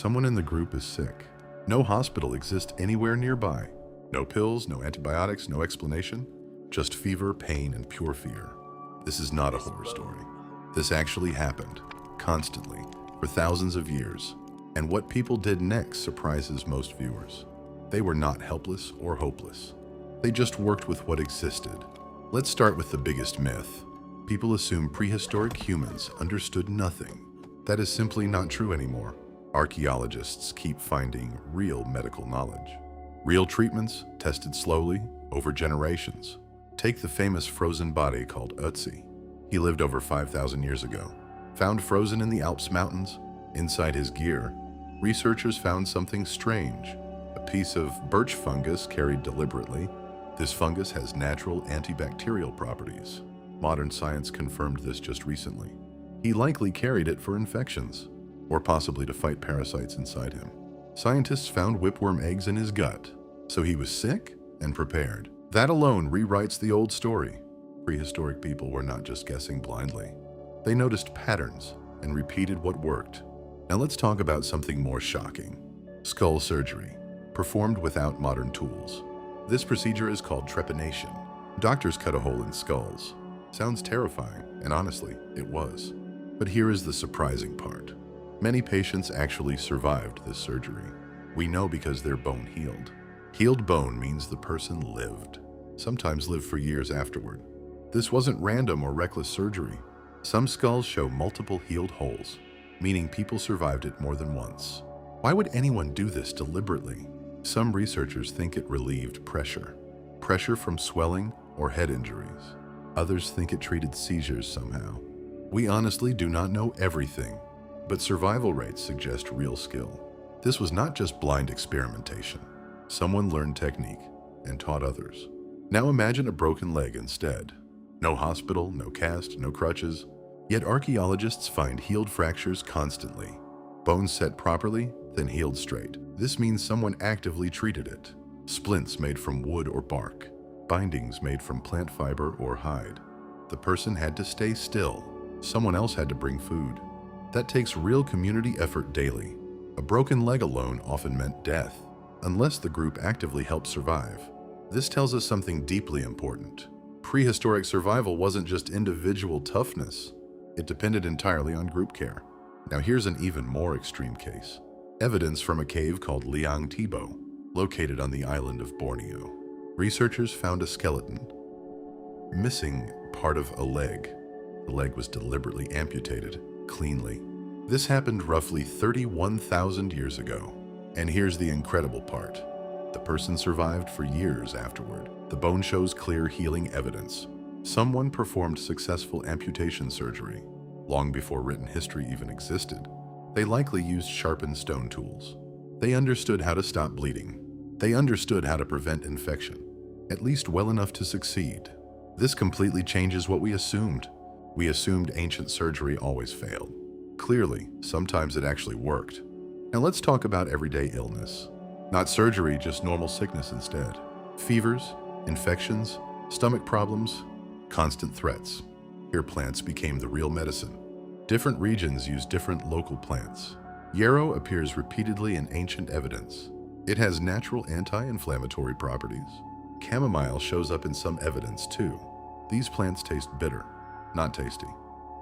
someone in the group is sick. No hospital exists anywhere nearby. No pills, no antibiotics, no explanation. Just fever, pain, and pure fear. This is not a horror story. This actually happened, constantly, for thousands of years. And what people did next surprises most viewers. They were not helpless or hopeless. They just worked with what existed. Let's start with the biggest myth. People assume prehistoric humans understood nothing. That is simply not true anymore. Archaeologists keep finding real medical knowledge. Real treatments tested slowly over generations. Take the famous frozen body called Ötzi. He lived over 5,000 years ago. Found frozen in the Alps mountains, inside his gear, researchers found something strange. A piece of birch fungus carried deliberately. This fungus has natural antibacterial properties. Modern science confirmed this just recently. He likely carried it for infections, or possibly to fight parasites inside him. Scientists found whipworm eggs in his gut, so he was sick and prepared. That alone rewrites the old story. Prehistoric people were not just guessing blindly. They noticed patterns and repeated what worked. Now let's talk about something more shocking. Skull surgery, performed without modern tools. This procedure is called trepanation. Doctors cut a hole in skulls. Sounds terrifying, and honestly, it was. But here is the surprising part. Many patients actually survived this surgery. We know because their bone healed. Healed bone means the person lived, sometimes lived for years afterward. This wasn't random or reckless surgery. Some skulls show multiple healed holes, meaning people survived it more than once. Why would anyone do this deliberately? Some researchers think it relieved pressure from swelling or head injuries. Others think it treated seizures somehow. We honestly do not know everything, but survival rates suggest real skill. This was not just blind experimentation. Someone learned technique and taught others. Now imagine a broken leg instead. No hospital, no cast, no crutches. Yet archaeologists find healed fractures constantly. Bones set properly, then healed straight. This means someone actively treated it. Splints made from wood or bark. Bindings made from plant fiber or hide. The person had to stay still. Someone else had to bring food. That takes real community effort daily. A broken leg alone often meant death, unless the group actively helped survive. This tells us something deeply important. Prehistoric survival wasn't just individual toughness. It depended entirely on group care. Now here's an even more extreme case. Evidence from a cave called Liang Tibo, located on the island of Borneo. Researchers found a skeleton, missing part of a leg. The leg was deliberately amputated, cleanly. This happened roughly 31,000 years ago. And here's the incredible part. The person survived for years afterward. The bone shows clear healing evidence. Someone performed successful amputation surgery long before written history even existed. They likely used sharpened stone tools. They understood how to stop bleeding. They understood how to prevent infection, at least well enough to succeed. This completely changes what we assumed. We assumed ancient surgery always failed. Clearly, sometimes it actually worked. Now let's talk about everyday illness. Not surgery, just normal sickness instead. Fevers, infections, stomach problems, constant threats. Here plants became the real medicine. Different regions use different local plants. Yarrow appears repeatedly in ancient evidence. It has natural anti-inflammatory properties. Chamomile shows up in some evidence too. These plants taste bitter, not tasty.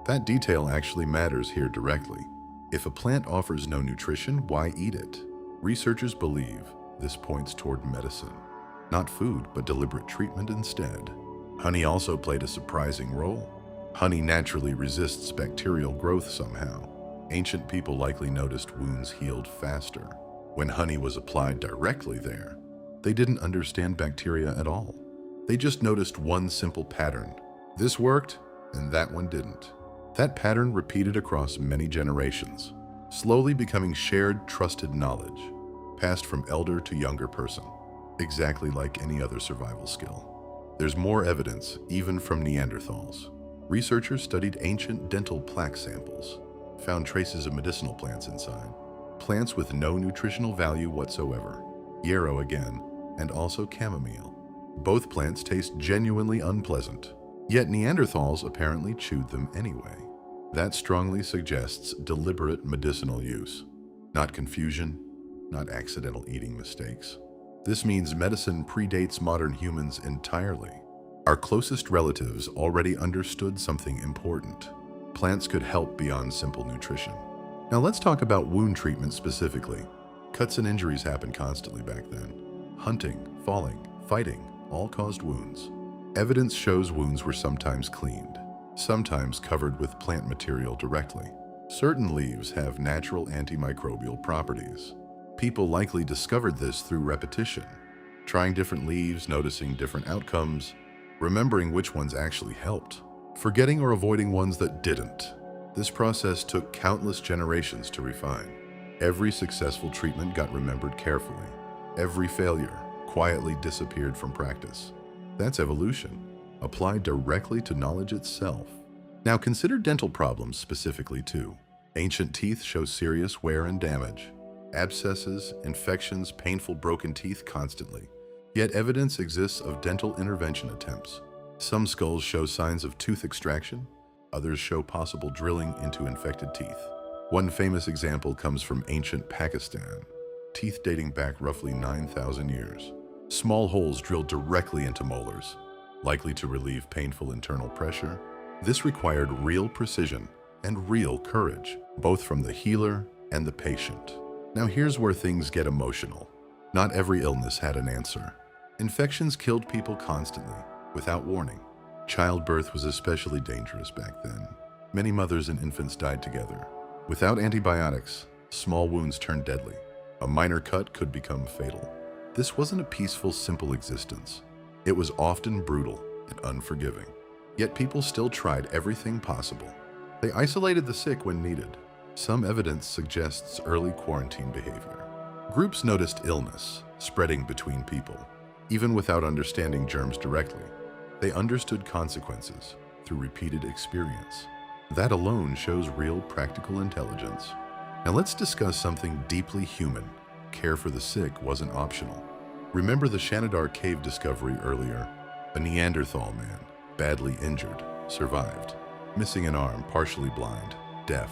That detail actually matters here directly. If a plant offers no nutrition, why eat it? Researchers believe this points toward medicine. Not food, but deliberate treatment instead. Honey also played a surprising role. Honey naturally resists bacterial growth somehow. Ancient people likely noticed wounds healed faster when honey was applied directly there. They didn't understand bacteria at all. They just noticed one simple pattern. This worked, and that one didn't. That pattern repeated across many generations, slowly becoming shared, trusted knowledge, passed from elder to younger person, exactly like any other survival skill. There's more evidence, even from Neanderthals. Researchers studied ancient dental plaque samples, found traces of medicinal plants inside, plants with no nutritional value whatsoever. Yarrow again, and also chamomile. Both plants taste genuinely unpleasant, yet Neanderthals apparently chewed them anyway. That strongly suggests deliberate medicinal use. Not confusion, not accidental eating mistakes. This means medicine predates modern humans entirely. Our closest relatives already understood something important. Plants could help beyond simple nutrition. Now let's talk about wound treatment specifically. Cuts and injuries happened constantly back then. Hunting, falling, fighting all caused wounds. Evidence shows wounds were sometimes cleaned, sometimes covered with plant material directly. Certain leaves have natural antimicrobial properties. People likely discovered this through repetition, trying different leaves, noticing different outcomes, remembering which ones actually helped, forgetting or avoiding ones that didn't. This process took countless generations to refine. Every successful treatment got remembered carefully. Every failure quietly disappeared from practice. That's evolution, applied directly to knowledge itself. Now consider dental problems specifically too. Ancient teeth show serious wear and damage. Abscesses, infections, painful broken teeth constantly. Yet evidence exists of dental intervention attempts. Some skulls show signs of tooth extraction, others show possible drilling into infected teeth. One famous example comes from ancient Pakistan, teeth dating back roughly 9,000 years. Small holes drilled directly into molars, likely to relieve painful internal pressure. This required real precision and real courage, both from the healer and the patient. Now here's where things get emotional. Not every illness had an answer. Infections killed people constantly, without warning. Childbirth was especially dangerous back then. Many mothers and infants died together. Without antibiotics, small wounds turned deadly. A minor cut could become fatal. This wasn't a peaceful, simple existence. It was often brutal and unforgiving. Yet people still tried everything possible. They isolated the sick when needed. Some evidence suggests early quarantine behavior. Groups noticed illness spreading between people. Even without understanding germs directly, they understood consequences through repeated experience. That alone shows real practical intelligence. Now let's discuss something deeply human. Care for the sick wasn't optional. Remember the Shanidar cave discovery earlier? A Neanderthal man, badly injured, survived. Missing an arm, partially blind, deaf.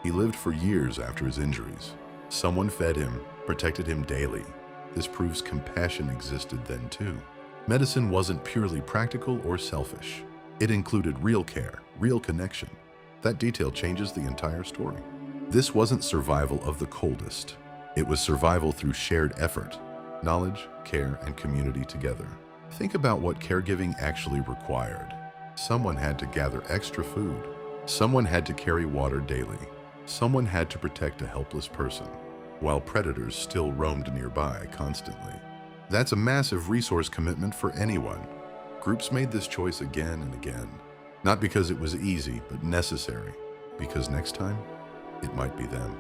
He lived for years after his injuries. Someone fed him, protected him daily. This proves compassion existed then too. Medicine wasn't purely practical or selfish. It included real care, real connection. That detail changes the entire story. This wasn't survival of the coldest. It was survival through shared effort, knowledge, care, and community together. Think about what caregiving actually required. Someone had to gather extra food. Someone had to carry water daily. Someone had to protect a helpless person, while predators still roamed nearby constantly. That's a massive resource commitment for anyone. Groups made this choice again and again, not because it was easy, but necessary, because next time, it might be them.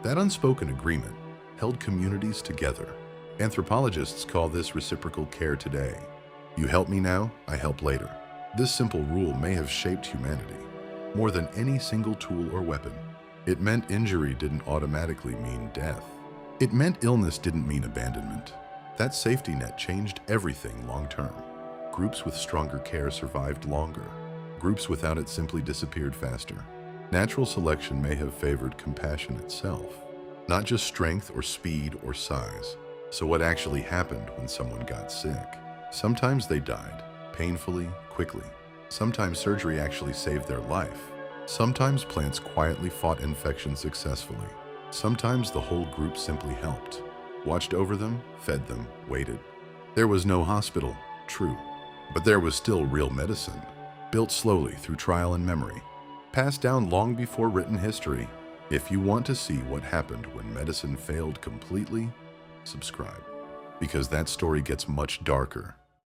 That unspoken agreement held communities together. Anthropologists call this reciprocal care today. You help me now, I help later. This simple rule may have shaped humanity more than any single tool or weapon. It meant injury didn't automatically mean death. It meant illness didn't mean abandonment. That safety net changed everything long term. Groups with stronger care survived longer. Groups without it simply disappeared faster. Natural selection may have favored compassion itself, not just strength or speed or size. So what actually happened when someone got sick? Sometimes they died, painfully, quickly. Sometimes surgery actually saved their life. Sometimes plants quietly fought infection successfully. Sometimes the whole group simply helped, watched over them, fed them, waited. There was no hospital, true, but there was still real medicine, built slowly through trial and memory, passed down long before written history. If you want to see what happened when medicine failed completely, subscribe, because that story gets much darker.